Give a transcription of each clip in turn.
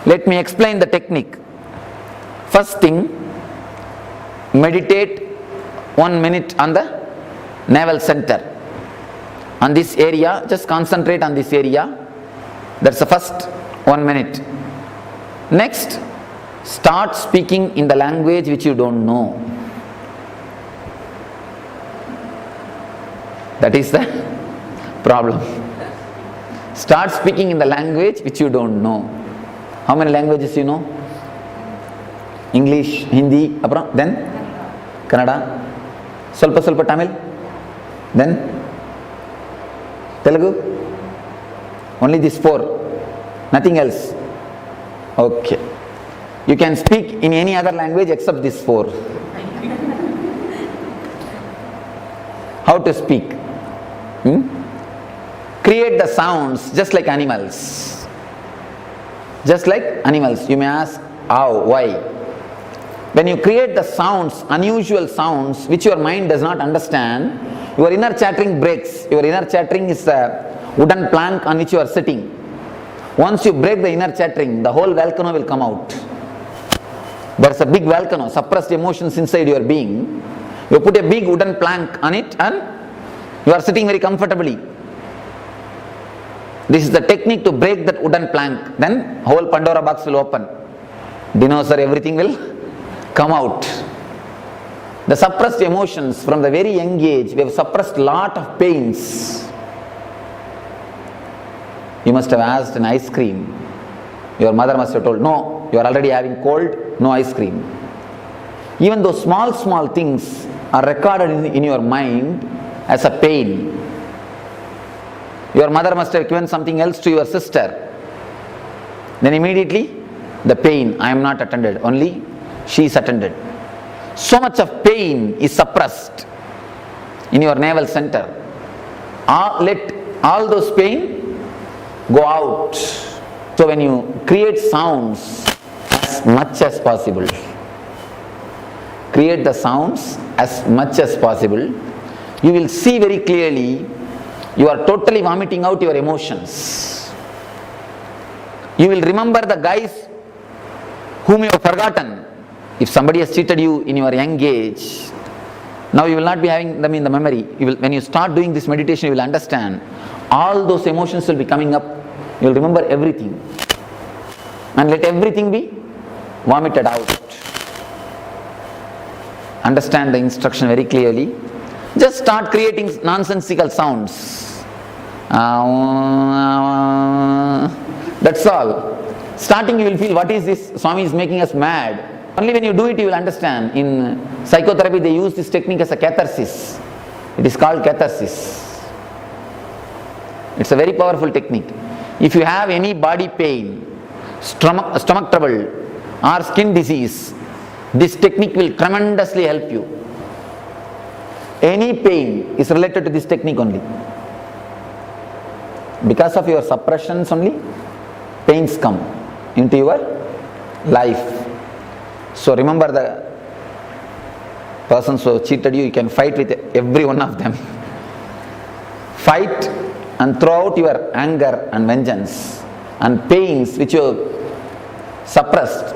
Let me explain the technique. First thing, meditate 1 minute on the navel center. On this area, just concentrate on this area. That's the first 1 minute. Next, start speaking in the language which you don't know. That is the problem. Start speaking in the language which you don't know. How many languages you know? English, Hindi, then Kannada, ಸ್ವಲ್ಪ Tamil, then Telugu. Only these 4, nothing else. Okay. You can speak in any other language except these 4. How to speak? Create the sounds just like animals. Just like animals. You may ask, how, why? When you create the sounds, unusual sounds, which your mind does not understand, your inner chattering breaks. Your inner chattering is a wooden plank on which you are sitting. Once you break the inner chattering, the whole volcano will come out. There's a big volcano, suppressed emotions inside your being. You put a big wooden plank on it and you are sitting very comfortably. This is the technique to break that wooden plank. Then whole Pandora box will open. Dinosaur, everything will come out. The suppressed emotions from the very young age, we have suppressed lot of pains. You must have asked an ice cream. Your mother must have told, no, you are already having cold, no ice cream. Even those small things are recorded in your mind as a pain. Your mother must have given something else to your sister. Then immediately, the pain, I am not attended, only she is attended. So much of pain is suppressed in your navel center. Let all those pain go out. So when you create sounds as much as possible, create the sounds as much as possible, you will see very clearly you are totally vomiting out your emotions. You will remember the guys whom you have forgotten. If somebody has cheated you in your young age, now you will not be having them in the memory. When you start doing this meditation, you will understand all those emotions will be coming up. You will remember everything and let everything be vomited out. Understand the instruction very clearly. Just start creating nonsensical sounds. That's all. Starting you will feel, what is this? Swami is making us mad. Only when you do it you will understand. In psychotherapy they use this technique as a catharsis. It is called catharsis. It's a very powerful technique. If you have any body pain, stomach trouble or skin disease, this technique will tremendously help you. Any pain is related to this technique only. Because of your suppressions only, pains come into your life. So remember, the persons who cheated you, you can fight with every one of them. Fight and throw out your anger and vengeance and pains which you have suppressed.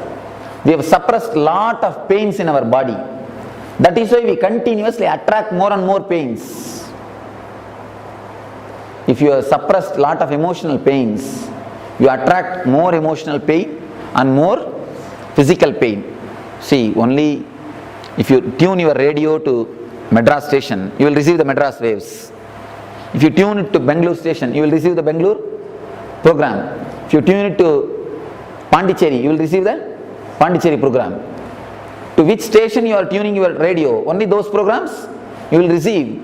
We have suppressed lot of pains in our body. That is why we continuously attract more and more pains. If you have suppressed lot of emotional pains, you attract more emotional pain and more physical pain. See, only if you tune your radio to Madras station, you will receive the Madras waves. If you tune it to Bangalore station, you will receive the Bangalore program. If you tune it to Pondicherry, you will receive the Pondicherry program. To which station you are tuning your radio, only those programs you will receive.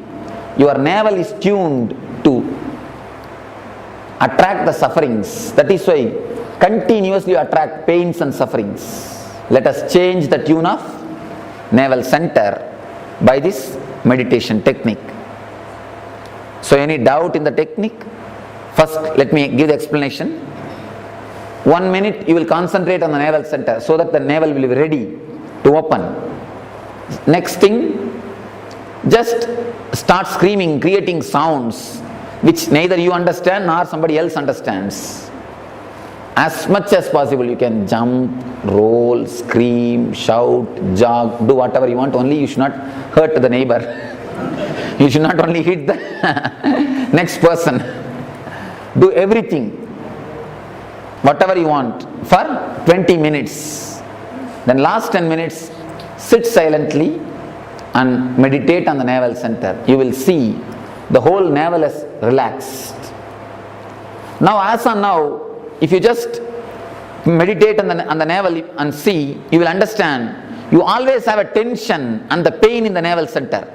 Your navel is tuned to attract the sufferings. That is why continuously attract pains and sufferings. Let us change the tune of navel center by this meditation technique. So any doubt in the technique? First let me give the explanation. 1 minute you will concentrate on the navel center so that the navel will be ready to open. Next thing, just start screaming, creating sounds which neither you understand nor somebody else understands. As much as possible, you can jump, roll, scream, shout, jog, do whatever you want. Only you should not hurt the neighbor. You should not only hit the next person. Do everything, whatever you want, for 20 minutes. Then last 10 minutes, sit silently and meditate on the navel center. You will see the whole navel is relaxed. Now, as on now, if you just meditate on the navel and see, you will understand you always have a tension and the pain in the navel center.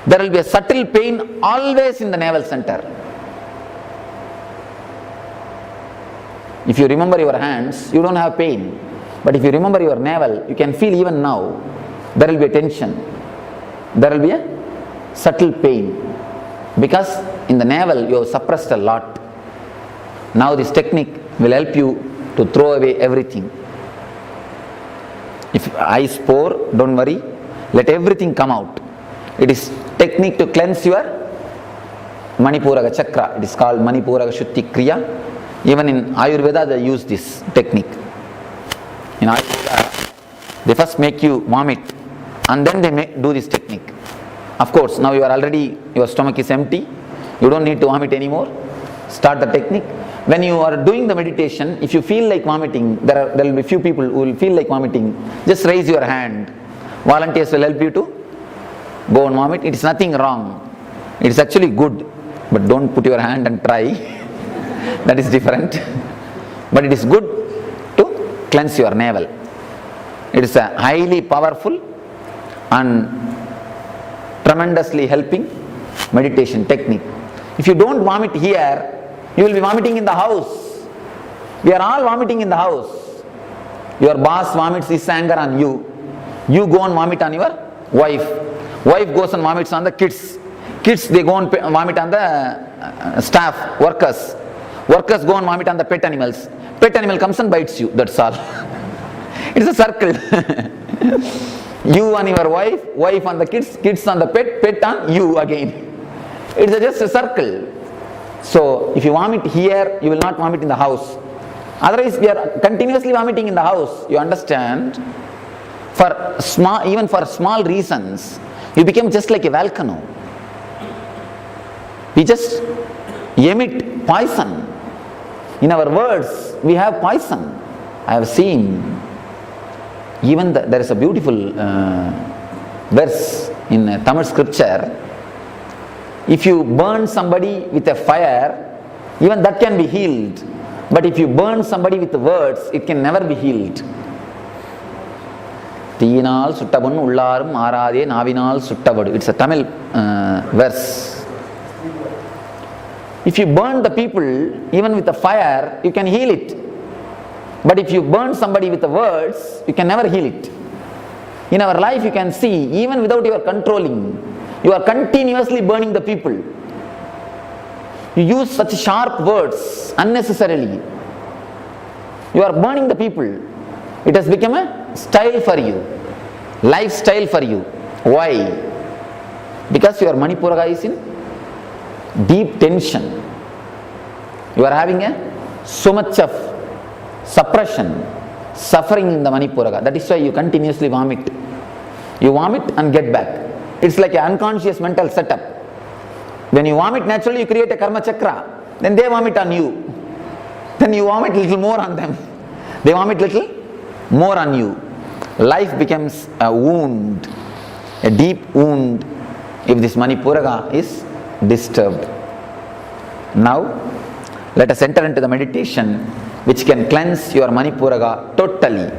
There will be a subtle pain always in the navel center. If you remember your hands, you don't have pain. But if you remember your navel, you can feel even now, there will be a tension. There will be a subtle pain. Because in the navel, you have suppressed a lot. Now this technique will help you to throw away everything. If eyes pour, don't worry, let everything come out. It is technique to cleanse your Manipuraga chakra. It is called Manipuraga Shuddhi Kriya. Even in Ayurveda they use this technique. In Ayurveda, they first make you vomit and then they do this technique. Of course, now your stomach is empty. You don't need to vomit anymore. Start the technique. When you are doing the meditation, if you feel like vomiting, there will be few people who will feel like vomiting. Just raise your hand. Volunteers will help you to go and vomit. It is nothing wrong. It is actually good. But don't put your hand and try. That is different. But it is good to cleanse your navel. It is a highly powerful and tremendously helping meditation technique. If you don't vomit here, you will be vomiting in the house. We are all vomiting in the house. Your boss vomits his anger on you. You go and vomit on your wife. Wife goes and vomits on the kids. Kids, they go and vomit on the staff, workers. Workers go and vomit on the pet animals. Pet animal comes and bites you. That's all. It's a circle. You on your wife, wife on the kids, kids on the pet, pet on you again. It's just a circle. So, if you vomit here, you will not vomit in the house. Otherwise, we are continuously vomiting in the house. You understand? Even for small reasons, you become just like a volcano. We just emit poison. In our words, we have poison. I have seen. Even there is a beautiful verse in Tamil scripture. If you burn somebody with a fire, even that can be healed. But if you burn somebody with words, it can never be healed. Teenal suttabun ullarum aarade navinal suttavadu. It's a Tamil verse. If you burn the people, even with the fire, you can heal it. But if you burn somebody with the words, you can never heal it. In our life, you can see, even without your controlling, you are continuously burning the people. You use such sharp words unnecessarily. You are burning the people. It has become a style for you, lifestyle for you. Why? Because your Manipuraga is in deep tension. You are having so much of suppression, suffering in the Manipuraga. That is why you continuously vomit. You vomit and get back. It's like an unconscious mental setup. When you vomit naturally, you create a karma chakra. Then they vomit on you. Then you vomit little more on them. They vomit little more on you. Life becomes a wound, a deep wound, if this Manipuraga is disturbed. Now, let us enter into the meditation which can cleanse your Manipuraga totally.